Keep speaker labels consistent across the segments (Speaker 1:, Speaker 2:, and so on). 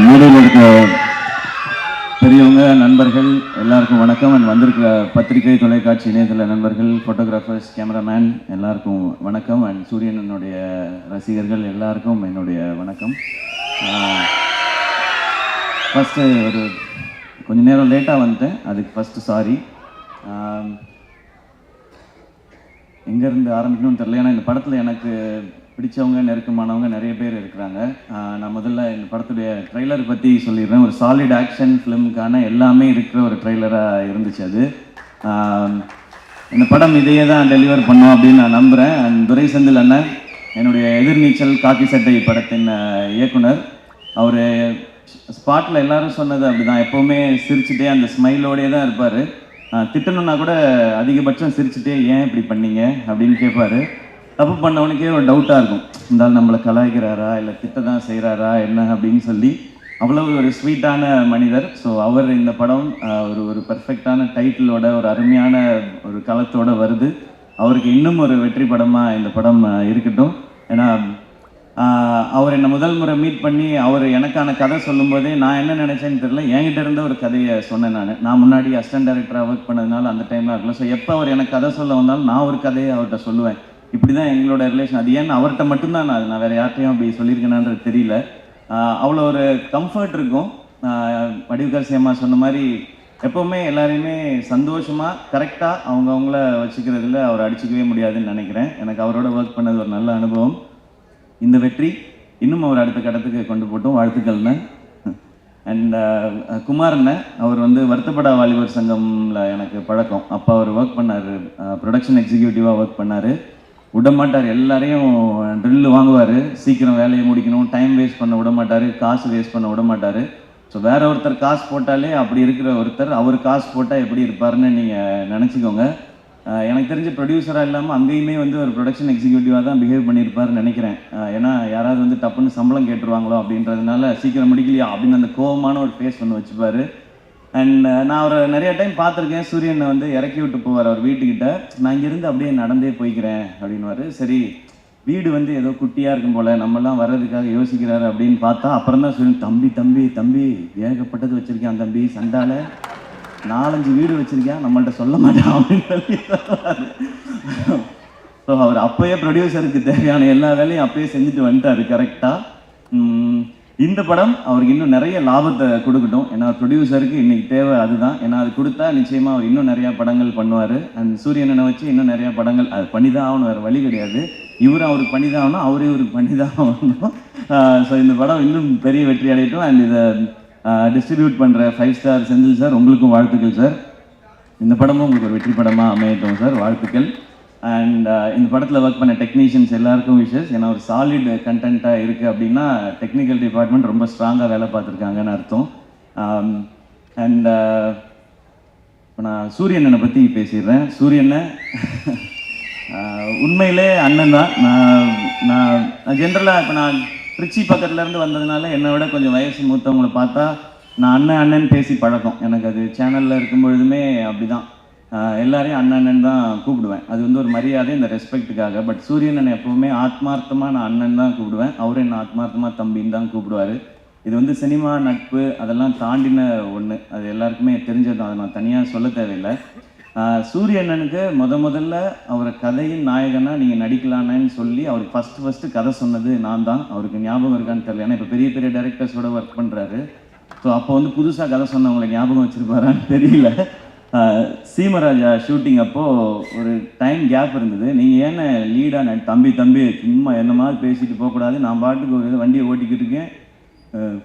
Speaker 1: மேடையில் இருக்க பெரியவங்க நண்பர்கள் எல்லாருக்கும் வணக்கம். அண்ட் வந்திருக்க பத்திரிகை தொலைக்காட்சி இணையதள நண்பர்கள், ஃபோட்டோகிராஃபர்ஸ், கேமராமேன் எல்லாருக்கும் வணக்கம். அண்ட் சூரியனனுடைய ரசிகர்கள் எல்லாருக்கும் என்னுடைய வணக்கம். ஃபஸ்ட்டு ஒரு கொஞ்சம் நேரம் லேட்டாக வந்துட்டேன், அதுக்கு ஃபஸ்ட்டு சாரி. எங்கேருந்து ஆரம்பிக்கணும்னு தெரியல. ஏன்னா இந்த படத்தில் எனக்கு பிடிச்சவங்க, நெருக்கமானவங்க நிறைய பேர் இருக்கிறாங்க. நான் முதல்ல இந்த படத்துடைய ட்ரெய்லர் பற்றி சொல்லிடுறேன். ஒரு சாலிட் ஆக்ஷன் ஃபிலிமுக்கான எல்லாமே இருக்கிற ஒரு ட்ரெய்லராக இருந்துச்சு அது. இந்த படம் இதையே தான் டெலிவர் பண்ணோம் அப்படின்னு நான் நம்புகிறேன். அண்ட் துரை செந்தில் அண்ணன், என்னுடைய எதிர்நீச்சல் காக்கி சட்டை படத்தின் இயக்குனர், அவர் ஸ்பாட்டில் எல்லாரும் சொன்னது அப்படி தான், எப்போவுமே சிரிச்சுட்டே அந்த ஸ்மைலோடே தான் இருப்பார். திட்டணுன்னா கூட அதிகபட்சம் சிரிச்சுட்டே ஏன் இப்படி பண்ணீங்க அப்படின்னு கேட்பார். தப்பு பண்ணவனுக்கே ஒரு டவுட்டாக இருக்கும், இருந்தாலும் நம்மளை கலாய்க்கிறாரா இல்லை திட்ட தான் செய்கிறாரா என்ன அப்படின்னு சொல்லி. அவ்வளவு ஒரு ஸ்வீட்டான மனிதர். ஸோ அவர் இந்த படம் ஒரு பெர்ஃபெக்டான டைட்டிலோட, ஒரு அருமையான ஒரு களத்தோடு வருது. அவருக்கு இன்னும் ஒரு வெற்றி படமாக இந்த படம் இருக்கட்டும். ஏன்னா அவர் என்னை முதல் முறை மீட் பண்ணி அவர் எனக்கான கதை சொல்லும்போதே நான் என்ன நினச்சேன்னு தெரியல, என்கிட்ட இருந்த ஒரு கதையை சொன்னேன். நான் முன்னாடி அசிஸ்டன்ட் டைரக்டராக ஒர்க் பண்ணதுனால அந்த டைமில் இருக்கலாம். ஸோ எப்போ அவர் எனக்கு கதை சொல்ல வந்தாலும் நான் ஒரு கதையை அவர்கிட்ட சொல்லுவேன். இப்படி தான் எங்களோட ரிலேஷன். அது ஏன்னு அவர்கிட்ட மட்டும்தான் நான் வேறு யார்ட்டையும் அப்படி சொல்லியிருக்கேனான்றது தெரியல. அவ்வளோ ஒரு கம்ஃபர்ட் இருக்கும். வடிவுக்கரசி சேமா சொன்ன மாதிரி எப்போவுமே எல்லாரையுமே சந்தோஷமாக கரெக்டாக அவங்கவுங்கள வச்சுக்கிறதுல அவர் அடிச்சிக்கவே முடியாதுன்னு நினைக்கிறேன். எனக்கு அவரோட ஒர்க் பண்ணது ஒரு நல்ல அனுபவம். இந்த வெற்றி இன்னும் அவர் அடுத்த கட்டத்துக்கு கொண்டு போட்டோம். வாழ்த்துக்கள்ண்ணே. அண்ட் குமார்ண்ணே, அவர் வருத்தப்படா வாலிபர் சங்கமில் எனக்கு பழக்கம். அப்போ அவர் ஒர்க் பண்ணார், ப்ரொடக்ஷன் எக்ஸிக்யூட்டிவாக ஒர்க் பண்ணார். விடமாட்டார், எல்லாரையும் ட்ரில்லு வாங்குவார், சீக்கிரம் வேலையை முடிக்கணும், டைம் வேஸ்ட் பண்ண விடமாட்டார், காசு வேஸ்ட் பண்ண விடமாட்டார். ஸோ வேற ஒருத்தர் காசு போட்டாலே அப்படி இருக்கிற ஒருத்தர் அவர் காசு போட்டால் எப்படி இருப்பாருன்னு நீங்கள் நினச்சிக்கோங்க. எனக்கு தெரிஞ்ச ப்ரொடியூசராக இல்லாமல் அங்கேயுமே ஒரு ப்ரொடக்ஷன் எக்ஸிக்யூட்டிவாக தான் பிஹேவ் பண்ணியிருப்பாருன்னு நினைக்கிறேன். ஏன்னா யாராவது டப்புன்னு சம்பளம் கேட்டுருவாங்களோ அப்படின்றதுனால சீக்கிரம் முடிக்கலையா அப்படின்னு அந்த கோபமான ஒரு ஃபேஸ் வச்சுப்பார். அண்ட் நான் அவரை நிறைய டைம் பார்த்துருக்கேன். சூரியனை இறக்கி விட்டு போவார் அவர் வீட்டுக்கிட்ட. நான் இங்கேருந்து அப்படியே நடந்தே போய்க்கிறேன் அப்படின்வார். சரி, வீடு ஏதோ குட்டியாக இருக்கும் போல், நம்மலாம் வர்றதுக்காக யோசிக்கிறாரு அப்படின்னு பார்த்தா அப்புறம் தான் சூரியன், தம்பி தம்பி தம்பி ஏகப்பட்டது வச்சுருக்கேன் தம்பி, சண்டால 4-5 வீடு வச்சிருக்கேன், நம்மள்ட்ட சொல்ல மாட்டான் அப்படின்னு சொல்லி. ஸோ அவர் அப்போயே ப்ரொடியூசருக்கு தேவையான எல்லா வேலையும் அப்போயே செஞ்சுட்டு வந்துட்டார் கரெக்டாக. இந்த படம் அவருக்கு இன்னும் நிறைய லாபத்தை கொடுக்கட்டும். ஏன்னா ப்ரொடியூசருக்கு இன்னைக்கு தேவை அதுதான். ஏன்னா அது கொடுத்தா நிச்சயமாக அவர் இன்னும் நிறையா படங்கள் பண்ணுவார். அண்ட் சூரியனை வச்சு இன்னும் நிறையா படங்கள் அது பண்ணி தான் ஆகணும், வேறு வழி கிடையாது. இவரும் அவருக்கு பண்ணி தான் ஆகணும், அவரே இவருக்கு பண்ணி தான் ஆகணும். ஸோ இந்த படம் இன்னும் பெரிய வெற்றி அடையட்டும். அண்ட் இதை டிஸ்ட்ரிபியூட் பண்ணுற 5 ஸ்டார் செந்தில் சார், உங்களுக்கும் வாழ்த்துக்கள் சார். இந்த படமும் உங்களுக்கு ஒரு வெற்றி படமாக அமையட்டும் சார், வாழ்த்துக்கள். அண்ட் இந்த படத்தில் ஒர்க் பண்ண டெக்னீஷியன்ஸ் எல்லாருக்கும் விஷஸ். ஏன்னா ஒரு சாலிட் கண்டென்ட்டாக இருக்குது அப்படின்னா டெக்னிக்கல் டிபார்ட்மெண்ட் ரொம்ப ஸ்ட்ராங்காக வேலை பார்த்துருக்காங்கன்னு அர்த்தம். அண்ட் இப்போ நான் சூரியனை பற்றி பேசிடுறேன். சூரியனை உண்மையிலே அண்ணன் தான். நான் ஜென்ரலாக இப்போ நான் திருச்சி பக்கத்துலேருந்து வந்ததுனால என்னை விட கொஞ்சம் வயசு மூத்தவங்களை பார்த்தா நான் அண்ணன் பேசி பழக்கம். எனக்கு அது சேனலில் இருக்கும் பொழுதுமே அப்படி தான், எல்லாரையும் அண்ணன் தான் கூப்பிடுவேன். அது ஒரு மரியாதை, இந்த ரெஸ்பெக்ட்டுக்காக. பட் சூரியன் எப்போவுமே ஆத்மார்த்தமாக நான் அண்ணன் தான் கூப்பிடுவேன். அவரும் என்ன ஆத்மார்த்தமாக தம்பின்னு தான் கூப்பிடுவார். இது சினிமா நட்பு அதெல்லாம் தாண்டின ஒன்று, அது எல்லாருக்குமே தெரிஞ்சது. அதை நான் தனியாக சொல்ல தேவையில்லை. சூரியண்ணனுக்கு முதல்ல அவரை கதையின் நாயகனாக நீங்கள் நடிக்கலான்னு சொல்லி அவருக்கு ஃபஸ்ட்டு கதை சொன்னது நான் தான். அவருக்கு ஞாபகம் இருக்கான்னு தெரியல. ஏன்னா இப்போ பெரிய பெரிய டைரக்டர்ஸோட ஒர்க் பண்ணுறாரு. ஸோ அப்போ புதுசாக கதை சொன்னவங்களை ஞாபகம் வச்சுருப்பாரான்னு தெரியல. சீமராஜா ஷூட்டிங் அப்போது ஒரு டைம் கேப் இருந்தது. நீங்கள் ஏன்னா லீடாக தம்பி சும்மா என்ன மாதிரி பேசிட்டு போகக்கூடாது, நான் பாட்டுக்கு ஒரு வண்டியை ஓட்டிக்கிட்டு இருக்கேன்,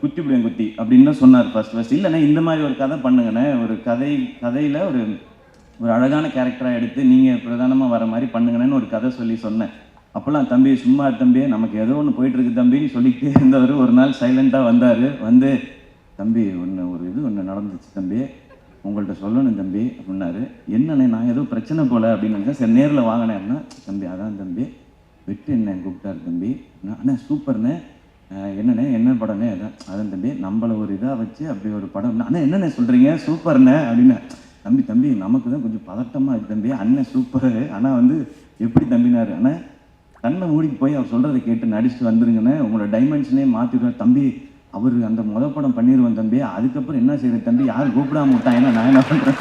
Speaker 1: குத்திப்பிடுவேன் குத்தி அப்படின்னு தான் சொன்னார் ஃபஸ்ட். இல்லைண்ணே இந்த மாதிரி ஒரு கதை பண்ணுங்கண்ணே, ஒரு கதையில் ஒரு அழகான கேரக்டராக எடுத்து நீங்கள் பிரதானமாக வர மாதிரி பண்ணுங்கன்னு ஒரு கதை சொன்னேன். அப்போல்லாம் தம்பி சும்மா தம்பி, நமக்கு ஏதோ ஒன்று போயிட்டுருக்கு தம்பின்னு சொல்லிக்கிட்டே இருந்தவர் ஒரு நாள் சைலண்ட்டாக வந்தார். தம்பி ஒன்று நடந்துச்சு தம்பி, உங்கள்கிட்ட சொல்லணும் தம்பி அப்படின்னாரு. என்னண்ணே, நான் ஏதோ பிரச்சனை போல் அப்படின்னு நினச்சேன். சரி நேரில் வாங்கினேன்னா, தம்பி அதான் தம்பி வெட்டு என்ன கூப்பிட்டாரு தம்பி. அண்ணே சூப்பர்ண்ணே, என்னண்ணே என்ன படம்னே அதான் தம்பி நம்மளை ஒரு இதாக வச்சு அப்படி ஒரு படம். அண்ணா என்னண்ணே சொல்கிறீங்க சூப்பர்ண்ணே அப்படின்னு. தம்பி நமக்கு தான் கொஞ்சம் பதட்டமாக இருக்குது தம்பி, அண்ணன் சூப்பர், ஆனால் எப்படி தம்பினாரு. ஆனால் கண்ணை மூடிக்கு போய் அவர் சொல்கிறத கேட்டு நடிச்சுட்டு வந்துருங்கண்ணே, உங்களோட டைமென்ஷனே மாற்றிடுவார். தம்பி அவர் அந்த படம் பண்ணிடுவேன் தம்பி, அதுக்கப்புறம் என்ன செய்யற தம்பி, யாரும் கூப்பிடாம விட்டான், ஏன்னா நான் என்ன பண்ணுறேன்.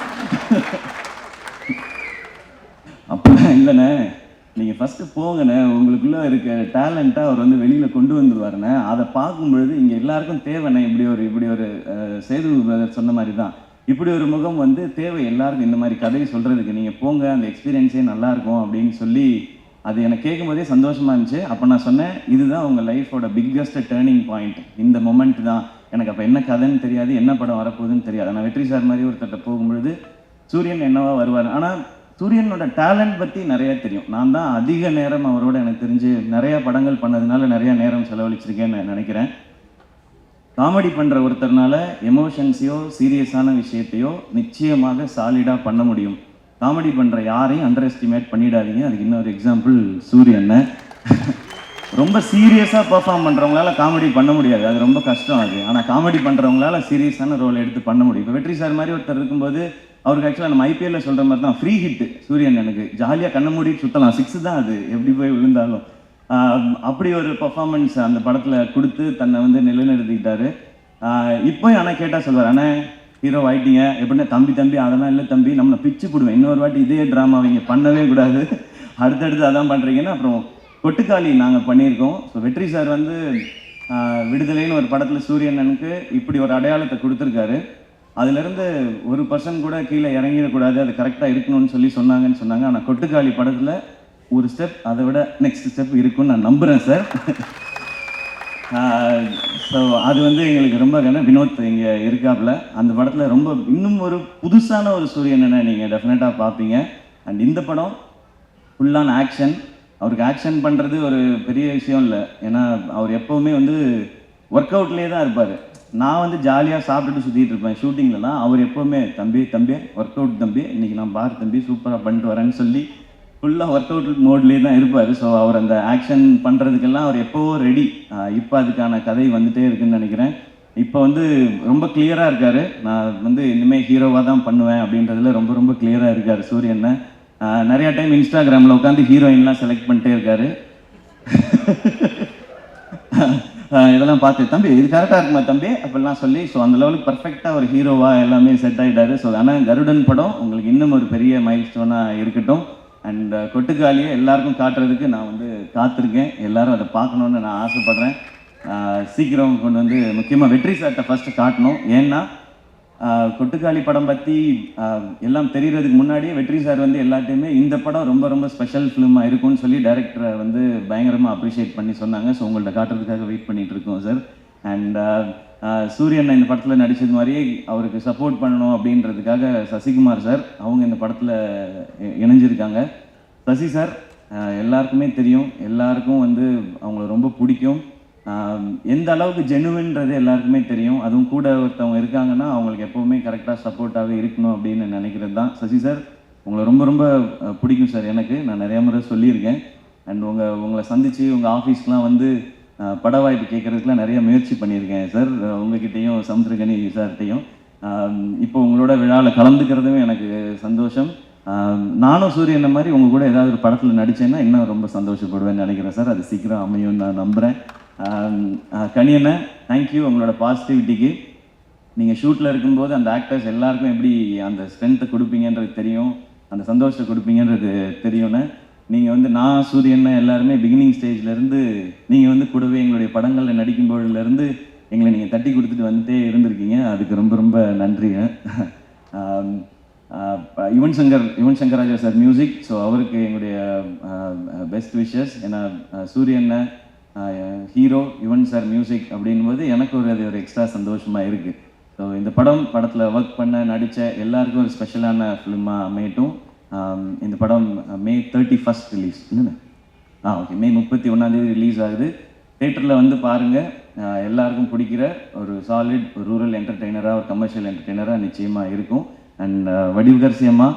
Speaker 1: அப்படிலாம் இல்லைண்ணே, நீங்கள் ஃபஸ்ட்டு போங்கண்ணே, உங்களுக்குள்ளே இருக்க டேலண்ட்டாக அவர் வந்து வெளியில் கொண்டு வந்துடுவாருண்ணே. அதை பார்க்கும்பொழுது இங்கே எல்லாருக்கும் தேவைண்ணே. இப்படி ஒரு சேது பிரதர் சொன்ன மாதிரி தான், இப்படி ஒரு முகம் வந்து தேவை எல்லாருக்கும். இந்த மாதிரி கதையை சொல்கிறதுக்கு நீங்கள் போங்க, அந்த எக்ஸ்பீரியன்ஸே நல்லாயிருக்கும் அப்படின்னு சொல்லி அது எனக்கு கேட்கும்போதே சந்தோஷமாக இருந்துச்சு. அப்போ நான் சொன்னேன், இதுதான் உங்கள் லைஃபோட பிக்கஸ்ட் டேர்னிங் பாயிண்ட், இந்த மொமெண்ட் தான். எனக்கு அப்போ என்ன கதைன்னு தெரியாது, என்ன படம் வரப்போகுதுன்னு தெரியாது. நான் வெற்றி சார் மாதிரி ஒருத்தட்ட போகும்பொழுது சூரியன் என்னவா வருவார், ஆனால் சூரியனோட டேலண்ட் பற்றி நிறையா தெரியும். நான் தான் அதிக நேரம் அவரோட எனக்கு தெரிஞ்சு நிறையா படங்கள் பண்ணதுனால நிறையா நேரம் செலவழிச்சிருக்கேன்னு நினைக்கிறேன். காமெடி பண்ணுற ஒருத்தர்னால எமோஷன்ஸையோ சீரியஸான விஷயத்தையோ நிச்சயமாக சாலிடாக பண்ண முடியும். காமெடி பண்ணுற யாரையும் அண்டர் எஸ்டிமேட் பண்ணிடாதீங்க. அதுக்கு இன்னொரு எக்ஸாம்பிள் சூரியன். ரொம்ப சீரியஸாக பர்ஃபார்ம் பண்ணுறவங்களால காமெடி பண்ண முடியாது, அது ரொம்ப கஷ்டம் அது. ஆனால் காமெடி பண்ணுறவங்களால சீரியஸான ரோல் எடுத்து பண்ண முடியும். இப்போ வெற்றி சார் மாதிரி ஒருத்தர் இருக்கும்போது அவருக்கு ஆக்சுவலாக நம்ம ஐபிஎல்ல சொல்கிற மாதிரி தான் ஃப்ரீ ஹிட் சூரியன். எனக்கு ஜாலியாக கண்ண மூடி சுற்றலாம், 6 தான் அது, எப்படி போய் விழுந்தாலும். அப்படி ஒரு பர்ஃபார்மன்ஸ் அந்த படத்தில் கொடுத்து தன்னை வந்து நிலைநிறுத்திக்கிட்டாரு. இப்போ ஆனால் கேட்டால் சொல்வார், அண்ணே ஹீரோ ஆகிட்டீங்க எப்படின்னா, தம்பி அதெல்லாம் இல்லை தம்பி, நம்மளை பிச்சு போடுவேன், இன்னொரு வாட்டி இதே ட்ராமா அவங்க பண்ணவே கூடாது, அடுத்தடுத்து அதான் பண்ணுறீங்கன்னா. அப்புறம் கொட்டுக்காளி நாங்கள் பண்ணியிருக்கோம். ஸோ வெற்றி சார் வந்து விடுதலைன்னு ஒரு படத்தில் சூரியனனுக்கு இப்படி ஒரு அடையாளத்தை கொடுத்துருக்காரு. அதுலேருந்து 1% கூட கீழே இறங்கிடக்கூடாது, அது கரெக்டாக இருக்கணும்னு சொன்னாங்கன்னு சொன்னாங்க. ஆனால் கொட்டுக்காளி படத்தில் ஒரு ஸ்டெப் அதை விட நெக்ஸ்ட் ஸ்டெப் இருக்குன்னு நான் நம்புகிறேன் சார். ஸோ அது வந்து எங்களுக்கு ரொம்ப வினோத் இங்கே இருக்காப்புல அந்த படத்தில் ரொம்ப இன்னும் ஒரு புதுசான ஒரு சூரியனை நீங்கள் டெஃபினட்டாக பார்ப்பீங்க. அண்ட் இந்த படம் ஃபுல்லான ஆக்ஷன். அவருக்கு ஆக்ஷன் பண்ணுறது ஒரு பெரிய விஷயம் இல்லை, ஏன்னா அவர் எப்போவுமே வந்து ஒர்க் அவுட்லேயே தான் இருப்பார். நான் வந்து ஜாலியாக சாப்பிட்டுட்டு சுற்றிட்டு இருப்பேன் ஷூட்டிங்லலாம். அவர் எப்போவுமே தம்பி ஒர்க் அவுட் தம்பி, இன்றைக்கி நான் பார் தம்பி சூப்பராக பண்ணிட்டு வரேன்னு சொல்லி ஃபுல்லாக ஒர்க் அவுட் மோட்லேயே தான் இருப்பார். ஸோ அவர் அந்த ஆக்ஷன் பண்ணுறதுக்கெல்லாம் அவர் எப்போவோ ரெடி. இப்போ அதுக்கான கதை வந்துகிட்டே இருக்குதுன்னு நினைக்கிறேன். இப்போ வந்து ரொம்ப கிளியராக இருக்கார். நான் வந்து இனிமேல் ஹீரோவாக தான் பண்ணுவேன் அப்படின்றதுல ரொம்ப ரொம்ப கிளியராக இருக்கார் சூரியனை. நிறையா டைம் இன்ஸ்டாகிராமில் உட்காந்து ஹீரோயின்லாம் செலக்ட் பண்ணிட்டே இருக்காரு. இதெல்லாம் பார்த்து தம்பி இது கரெக்டாக இருக்குமா தம்பி அப்படிலாம் சொல்லி, ஸோ அந்த லெவலுக்கு பர்ஃபெக்டாக ஒரு ஹீரோவாக எல்லாமே செட் ஆகிட்டாரு. ஸோ ஆனால் கருடன் படம் உங்களுக்கு இன்னும் ஒரு பெரிய மைல் ஸ்டோனாக இருக்கட்டும். அண்ட் கொட்டுக்காலியை எல்லாருக்கும் காட்டுறதுக்கு நான் வந்து காத்திருக்கேன். எல்லாரும் அதை பார்க்கணுன்னு நான் ஆசைப்பட்றேன். சீக்கிரம் கொண்டு வந்து முக்கியமாக வெற்றி சார்கிட்ட ஃபஸ்ட்டு காட்டணும். ஏன்னா கொட்டுக்காளி படம் பற்றி எல்லாம் தெரிகிறதுக்கு முன்னாடியே வெற்றி சார் வந்து எல்லாத்தையுமே இந்த படம் ரொம்ப ரொம்ப ஸ்பெஷல் ஃபிலிமாக இருக்கும்னு சொல்லி டைரக்டரை வந்து பயங்கரமாக அப்ரிஷியேட் பண்ணி சொன்னாங்க. ஸோ உங்கள்கிட்ட காட்டுறதுக்காக வெயிட் பண்ணிகிட்டு இருக்கோம் சார். அண்ட் சூரியன் இந்த படத்தில் நடித்தது மாதிரியே அவருக்கு சப்போர்ட் பண்ணணும் அப்படின்றதுக்காக சசிகுமார் சார் அவங்க இந்த படத்தில் இணைஞ்சிருக்காங்க. சசி சார் எல்லாருக்குமே தெரியும், எல்லாருக்கும் வந்து அவங்கள ரொம்ப பிடிக்கும். எந்த அளவுக்கு ஜெனுவின்றது எல்லாருக்குமே தெரியும். அதுவும் கூட ஒருத்தவங்க இருக்காங்கன்னா அவங்களுக்கு எப்போவுமே கரெக்டாக சப்போர்ட்டாகவே இருக்கணும் அப்படின்னு நினைக்கிறது தான். சசி சார் உங்களை ரொம்ப ரொம்ப பிடிக்கும் சார். எனக்கு நான் நிறையா முறை சொல்லியிருக்கேன். அண்ட் உங்களை சந்தித்து உங்கள் ஆஃபீஸ்க்கெலாம் வந்து பட வாய்ப்பு கேட்குறதுக்குலாம் நிறைய முயற்சி பண்ணியிருக்கேன் சார், உங்ககிட்டையும் சமுத்திரகனி சார்கிட்டையும். இப்போ உங்களோட விழாவில் கலந்துக்கிறதுமே எனக்கு சந்தோஷம். நானும் சூரியன் மாதிரி உங்கள் கூட ஏதாவது ஒரு படத்தில் நடித்தேன்னா இன்னும் ரொம்ப சந்தோஷப்படுவேன்னு நினைக்கிறேன் சார். அது சீக்கிரம் அமையும்னு நான் நம்புகிறேன். கனியண்ணே தேங்க்யூ உங்களோட பாசிட்டிவிட்டிக்கு. நீங்கள் ஷூட்டில் இருக்கும்போது அந்த ஆக்டர்ஸ் எல்லாருக்கும் எப்படி அந்த ஸ்ட்ரென்த்தை கொடுப்பீங்கன்றது தெரியும், அந்த சந்தோஷத்தை கொடுப்பீங்கன்றது தெரியும்னு. நீங்கள் வந்து நான் சூரியன் எல்லாருமே பிகினிங் ஸ்டேஜ்லேருந்து நீங்கள் வந்து கூடவே எங்களுடைய படங்களில் நடிக்கும்போதுலேருந்து எங்களை நீங்கள் தட்டி கொடுத்துட்டு வந்துட்டே இருந்திருக்கீங்க. அதுக்கு ரொம்ப ரொம்ப நன்றிங்க. Yuvan Shankar Raja sir music. So அவருக்கு எங்களுடைய பெஸ்ட் விஷஸ். ஏன்னா சூரியனை ஹீரோ யுவன் சார் மியூசிக் அப்படின்போது எனக்கு அது ஒரு எக்ஸ்ட்ரா சந்தோஷமாக இருக்குது. ஸோ இந்த படத்தில் ஒர்க் பண்ண நடித்த எல்லாருக்கும் ஒரு ஸ்பெஷலான ஃபிலிமாக அமையட்டும். இந்த படம் May 31 ரிலீஸ் இல்லைண்ணே? ஓகே, May 31 ரிலீஸ் ஆகுது. தேட்டரில் வந்து பாருங்கள். எல்லாருக்கும் பிடிக்கிற ஒரு சாலிட் ஒரு ரூரல் என்டர்டெய்னராக ஒரு கமர்ஷியல் என்டர்டெய்னராக நிச்சயமாக இருக்கும். அண்ட் வடிவுகரசியமாக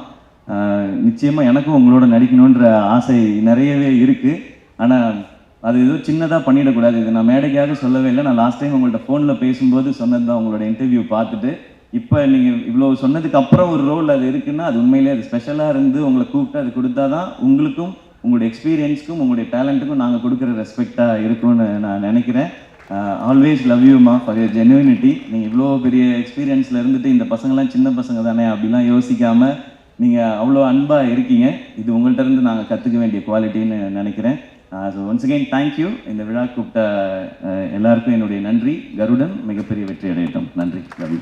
Speaker 1: நிச்சயமாக எனக்கும் உங்களோட நடிக்கணுன்ற ஆசை நிறையவே இருக்குது. ஆனால் அது ஏதோ சின்னதாக பண்ணிடக்கூடாது. இது நான் மேடைக்காக சொல்லவே இல்லை. நான் லாஸ்ட் டைம் உங்கள்கிட்ட ஃபோனில் பேசும்போது சொன்னது தான். உங்களோட இன்டர்வியூ பார்த்துட்டு இப்போ நீங்கள் இவ்வளோ சொன்னதுக்கு அப்புறம் ஒரு ரோல் அது இருக்குன்னா அது உண்மையிலே அது ஸ்பெஷலாக இருந்து உங்களை கூப்பிட்டு அது கொடுத்தா தான் உங்களுக்கும் உங்களுடைய எக்ஸ்பீரியன்ஸ்க்கும் உங்களுடைய டேலண்ட்டுக்கும் நாங்கள் கொடுக்குற ரெஸ்பெக்டாக இருக்கும்னு நான் நினைக்கிறேன். ஆல்வேஸ் லவ் யூமா ஃபார் யர் ஜென்யூனிட்டி. நீங்கள் இவ்வளோ பெரிய எக்ஸ்பீரியன்ஸில் இருந்துட்டு இந்த பசங்கள்லாம் சின்ன பசங்க தானே அப்படிலாம் யோசிக்காமல் நீங்கள் அவ்வளோ அன்பாக இருக்கீங்க. இது உங்கள்கிட்ட இருந்து நாங்கள் கற்றுக்க வேண்டிய குவாலிட்டின்னு நினைக்கிறேன். So once again thank you. இந்த விழா கூப்பிட்ட எல்லாருக்கும் என்னுடைய நன்றி. கருடன் மிகப்பெரிய வெற்றி அடையட்டும். நன்றி. Love you.